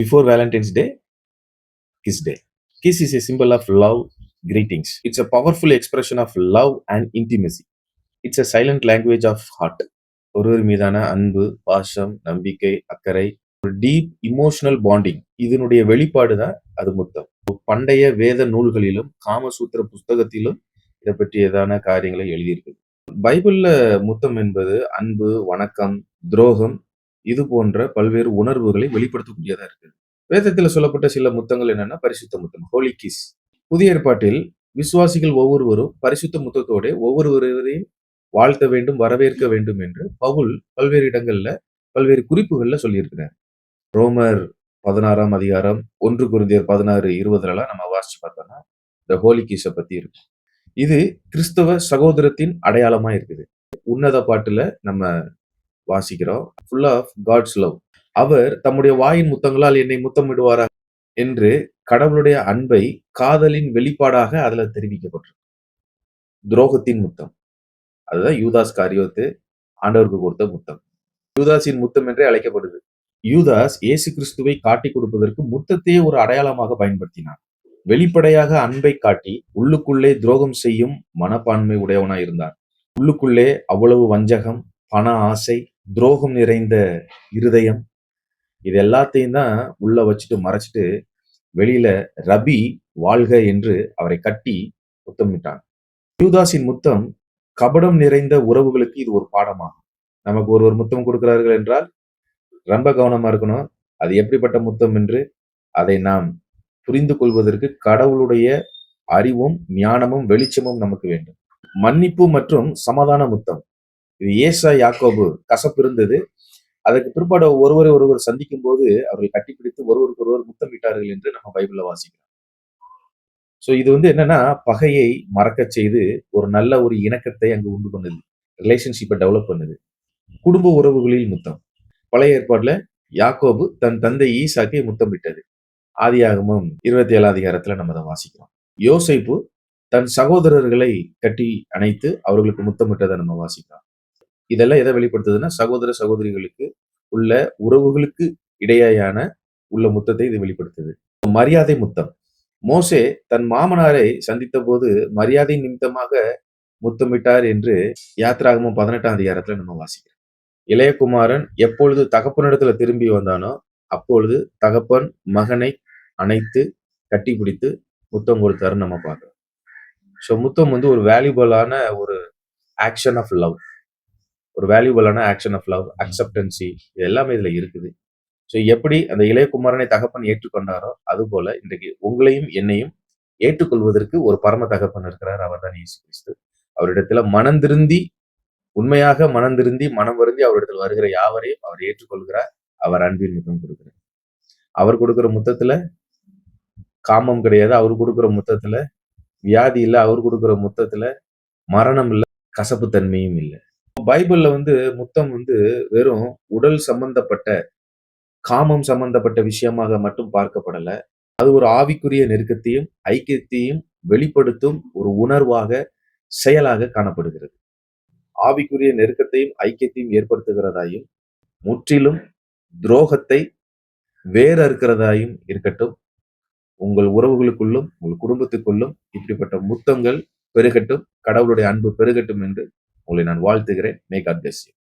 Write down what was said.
Before Valentine's Day, Kiss Day. Kiss is a symbol of love, greetings. It's a powerful expression of love and intimacy. It's a silent language of heart. ஒருவர் மீதான அன்பு, பாசம், நம்பிக்கை, அக்கறை, ஒரு deep emotional bonding. இதனுடைய வெளிப்பாடு தான் அது முத்தம். பண்டைய வேத நூல்களிலும் காமசூத்திர புஸ்தகத்திலும் இதை பற்றியதான காரியங்களை எழுதியிருக்கு. பைபிள்ல முத்தம் என்பது அன்பு, வணக்கம், துரோகம் இது போன்ற பல்வேறு உணர்வுகளை வெளிப்படுத்தக்கூடியதா இருக்கு. வேதத்துல சொல்லப்பட்ட சில முத்தங்கள் என்னன்னா பரிசுத்த முத்தம், ஹோலி கிஸ். புதிய ஏற்பாட்டில் விசுவாசிகள் ஒவ்வொருவரும் பரிசுத்த முத்தத்தோட ஒவ்வொருவரையும் வாழ்த்த வேண்டும், வரவேற்க வேண்டும் என்று பவுல் பல்வேறு இடங்கள்ல பல்வேறு குறிப்புகள்ல சொல்லியிருக்கிறார். ரோமர் 16ஆம் அதிகாரம் 1 கொரிந்தியர் 16:20 நம்ம வாசிச்சு பார்த்தோம்னா இந்த ஹோலி கிஸ பத்தி இருக்கு. இது கிறிஸ்தவ சகோதரத்தின் அடையாளமா இருக்குது. உன்னத பாட்டுல நம்ம வாசிக்கிறோம். Full of God's love. அவர் தம்முடைய வாயின் முத்தங்களால் என்னை முத்தமிடுவாரா என்று கடவுளுடைய அன்பை காதலின் வெளிப்பாடாக அதுல தெரிவிக்கப்பட்டிருக்கு. துரோகத்தின் முத்தம், அதுதான் யூதாஸ் காரியோத்து ஆண்டவருக்கு கொடுத்த முத்தம். யூதாஸின் முத்தம் என்றே அழைக்கப்படுது. யூதாஸ் இயேசு கிறிஸ்துவை காட்டிக் கொடுப்பதற்கு முத்தத்தையே ஒரு அடையாளமாக பயன்படுத்தினார். வெளிப்படையாக அன்பை காட்டி உள்ளுக்குள்ளே துரோகம் செய்யும் மனப்பான்மை உடையவனாய் இருந்தார். உள்ளுக்குள்ளே அவ்வளவு வஞ்சகம், பண ஆசை, துரோகம் நிறைந்த இருதயம், இது எல்லாத்தையும் தான் உள்ள வச்சுட்டு மறைச்சிட்டு வெளியில ரபி வாழ்க என்று அவரை கட்டி முத்தமிட்டான். யூதாஸின் முத்தம் கபடம் நிறைந்த உறவுகளுக்கு இது ஒரு பாடமாகும். நமக்கு ஒருவர் முத்தம் கொடுக்கிறார்கள் என்றால் ரொம்ப கவனமா இருக்கணும். அது எப்படிப்பட்ட முத்தம் என்று அதை நாம் புரிந்து கொள்வதற்கு கடவுளுடைய அறிவும் ஞானமும் வெளிச்சமும் நமக்கு வேண்டும். மன்னிப்பு மற்றும் சமாதான முத்தம். இது ஏசா யாக்கோபு கசப்பு இருந்தது. அதற்கு பிற்பாடு ஒருவர் சந்திக்கும் போது அவர்கள் கட்டிப்பிடித்து ஒருவருக்கு ஒருவர் முத்தமிட்டார்கள் என்று நம்ம பைபிள்ல வாசிக்கிறோம். சோ இது என்னன்னா பகையை மறக்க செய்து ஒரு நல்ல ஒரு இணக்கத்தை அங்கு உண்டு பண்ணுது. ரிலேஷன்ஷிப்பை டெவலப் பண்ணுது. குடும்ப உறவுகளில் முத்தம். பழைய ஏற்பாடுல யாக்கோபு தன் தந்தை ஈசாக்கை முத்தமிட்டது. ஆதியாகமம் 27ஆம் அதிகாரத்துல நம்ம அதை வாசிக்கிறோம். யோசேப்பு தன் சகோதரர்களை கட்டி அணைத்து அவர்களுக்கு முத்தமிட்டதை நம்ம வாசிக்கிறோம். இதெல்லாம் எதை வெளிப்படுத்துதுன்னா சகோதர சகோதரிகளுக்கு உள்ள உறவுகளுக்கு இடையேயான உள்ள முத்தத்தை இது வெளிப்படுத்துது. மரியாதை முத்தம். மோசே தன் மாமனாரை சந்தித்த போது மரியாதை நிமித்தமாக முத்தமிட்டார் என்று யாத்ராகமம் 18ஆம் அதிகாரத்துல நம்ம வாசிக்கிறோம். இளையகுமாரன் எப்பொழுது தகப்பனிடத்துல திரும்பி வந்தானோ அப்பொழுது தகப்பன் மகனை அணைத்து கட்டி பிடித்து முத்தம் கொடுத்தாரு நம்ம பார்க்கிறோம். ஸோ முத்தம் ஒரு வேல்யூபிளான ஒரு ஆக்ஷன் ஆஃப் லவ், ஒரு வேல்யூபிளான ஆக்ஷன் ஆஃப் லவ், அக்செப்டன்சி, இது எல்லாமே இதுல இருக்குது. ஸோ எப்படி அந்த இளையகுமாரனை தகப்பன் ஏற்றுக்கொண்டாரோ அது போல இன்றைக்கு உங்களையும் என்னையும் ஏற்றுக்கொள்வதற்கு ஒரு பரம தகப்பன் இருக்கிறார். அவர் தான் இயேசு கிறிஸ்து. அவரிடத்துல மனந்திருந்தி, உண்மையாக மனந்திருந்தி, மனம் வருந்தி அவரிடத்தில் வருகிற யாவரையும் அவர் ஏற்றுக்கொள்கிறார். அவர் அன்பின் முத்தம் கொடுக்கிறார். அவர் கொடுக்கிற முத்தத்துல காமம் கிடையாது. அவர் கொடுக்கிற முத்தத்துல வியாதி இல்லை. அவர் கொடுக்கிற முத்தத்துல மரணம் இல்லை, கசப்பு தன்மையும் இல்லை. பைபிள்ல முத்தம் வெறும் உடல் சம்பந்தப்பட்ட காமம் சம்பந்தப்பட்ட விஷயமாக மட்டும் பார்க்கப்படல. அது ஒரு ஆவிக்குரிய நெருக்கத்தையும் ஐக்கியத்தையும் வெளிப்படுத்தும் ஒரு உணர்வாக, செயலாக காணப்படுகிறது. ஆவிக்குரிய நெருக்கத்தையும் ஐக்கியத்தையும் ஏற்படுத்துகிறதாயும் முற்றிலும் துரோகத்தை வேற இருக்கிறதாயும் இருக்கட்டும். உங்கள் உறவுகளுக்குள்ளும் உங்கள் குடும்பத்துக்குள்ளும் இப்படிப்பட்ட முத்தங்கள் பெருகட்டும், கடவுளுடைய அன்பு பெருகட்டும் என்று உங்களை நான் வாழ்த்துகிறேன். May God bless you.